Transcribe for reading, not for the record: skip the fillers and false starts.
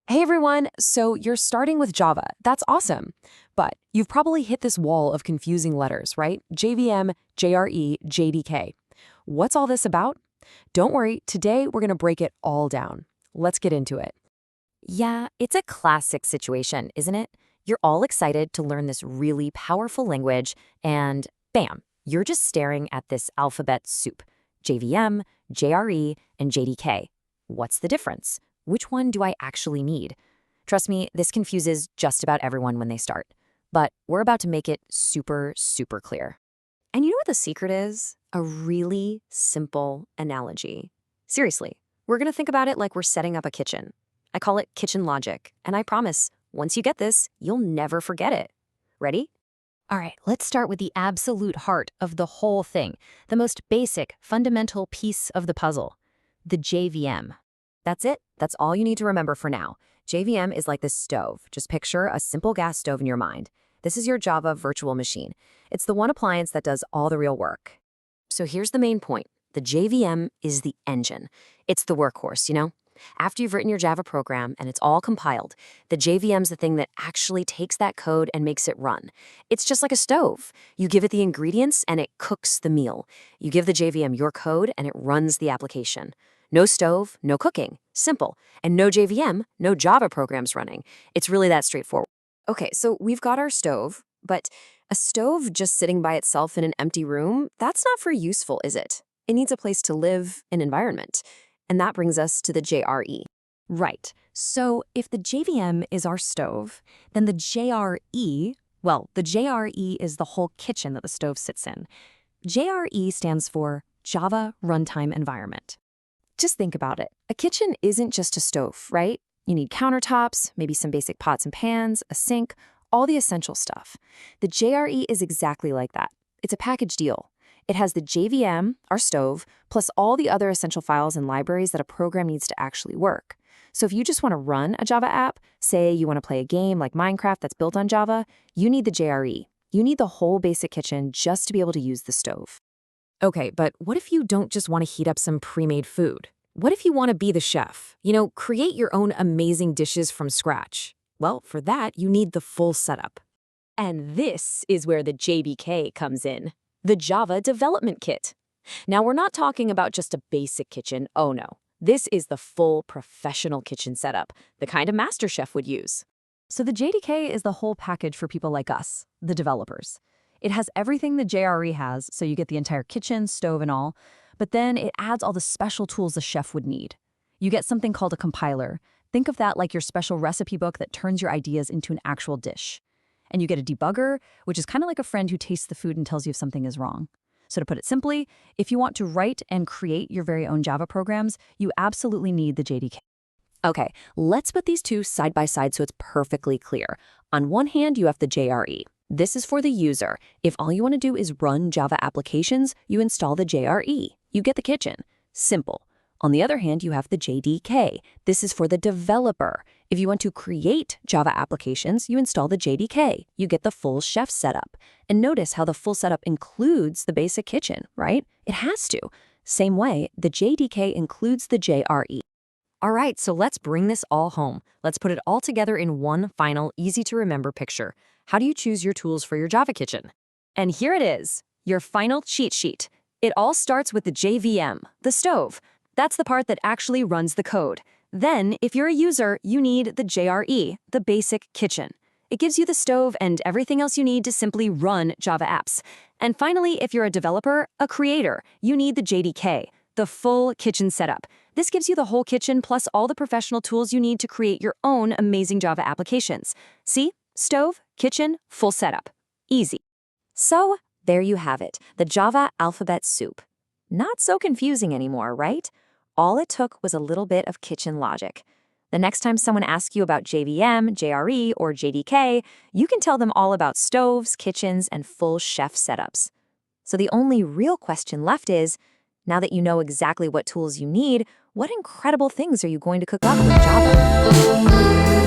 Hey everyone, so you're starting with Java. That's awesome. But you've probably hit this wall of confusing letters, right? JVM, JRE, JDK. What's all this about? Don't worry, today we're going to break it all down. Let's get into it. Yeah, it's a classic situation, isn't it? You're all excited to learn this really powerful language, and bam, you're just staring at this alphabet soup. JVM, JRE, and JDK. What's the difference? Which one do I actually need? Trust me, this confuses just about everyone when they start. But we're about to make it super, super clear. And you know what the secret is? A really simple analogy. Seriously, we're going to think about it like we're setting up a kitchen. I call it kitchen logic, and I promise, once you get this, you'll never forget it. Ready? All right, let's start with the absolute heart of the whole thing, the most basic, fundamental piece of the puzzle, the JVM. That's it. That's all you need to remember for now. JVM is like this stove. Just picture a simple gas stove in your mind. This is your Java virtual machine. It's the one appliance that does all the real work. So here's the main point. The JVM is the engine. It's the workhorse, you know? After you've written your Java program and it's all compiled, the JVM's the thing that actually takes that code and makes it run. It's just like a stove. You give it the ingredients and it cooks the meal. You give the JVM your code and it runs the application. No stove, no cooking. Simple. And no JVM, no Java programs running. It's really that straightforward. Okay, so we've got our stove, but a stove just sitting by itself in an empty room, that's not very useful, is it? It needs a place to live, an environment. And that brings us to the JRE. Right. So if the JVM is our stove, then the JRE, well, the JRE is the whole kitchen that the stove sits in. JRE stands for Java Runtime Environment. Just think about it. A kitchen isn't just a stove, right? You need countertops, maybe some basic pots and pans, a sink, all the essential stuff. The JRE is exactly like that. It's a package deal. It has the JVM, our stove, plus all the other essential files and libraries that a program needs to actually work. So if you just want to run a Java app, say you want to play a game like Minecraft that's built on Java, you need the JRE. You need the whole basic kitchen just to be able to use the stove. Okay, but what if you don't just want to heat up some pre-made food? What if you want to be the chef? You know, create your own amazing dishes from scratch. Well, for that, you need the full setup. And this is where the JDK comes in. The Java Development Kit. Now, we're not talking about just a basic kitchen, oh no. This is the full professional kitchen setup, the kind a master chef would use. So the JDK is the whole package for people like us, the developers. It has everything the JRE has, so you get the entire kitchen, stove, and all, but then it adds all the special tools a chef would need. You get something called a compiler. Think of that like your special recipe book that turns your ideas into an actual dish. And you get a debugger, which is kind of like a friend who tastes the food and tells you if something is wrong. So to put it simply, if you want to write and create your very own Java programs, you absolutely need the JDK. Okay, let's put these two side by side so it's perfectly clear. On one hand, you have the JRE. This is for the user. If all you want to do is run Java applications, you install the JRE. You get the kitchen. Simple. On the other hand, you have the JDK. This is for the developer. If you want to create Java applications, you install the JDK. You get the full chef setup. And notice how the full setup includes the basic kitchen, right? It has to. Same way, the JDK includes the JRE. All right, so let's bring this all home. Let's put it all together in one final, easy-to-remember picture. How do you choose your tools for your Java kitchen? And here it is, your final cheat sheet. It all starts with the JVM, the stove. That's the part that actually runs the code. Then, if you're a user, you need the JRE, the basic kitchen. It gives you the stove and everything else you need to simply run Java apps. And finally, if you're a developer, a creator, you need the JDK, the full kitchen setup. This gives you the whole kitchen plus all the professional tools you need to create your own amazing Java applications. See? Stove, kitchen, full setup. Easy. So, there you have it, the Java alphabet soup. Not so confusing anymore, right? All it took was a little bit of kitchen logic. The next time someone asks you about JVM, JRE, or JDK, you can tell them all about stoves, kitchens, and full chef setups. So the only real question left is, now that you know exactly what tools you need, what incredible things are you going to cook up with Java?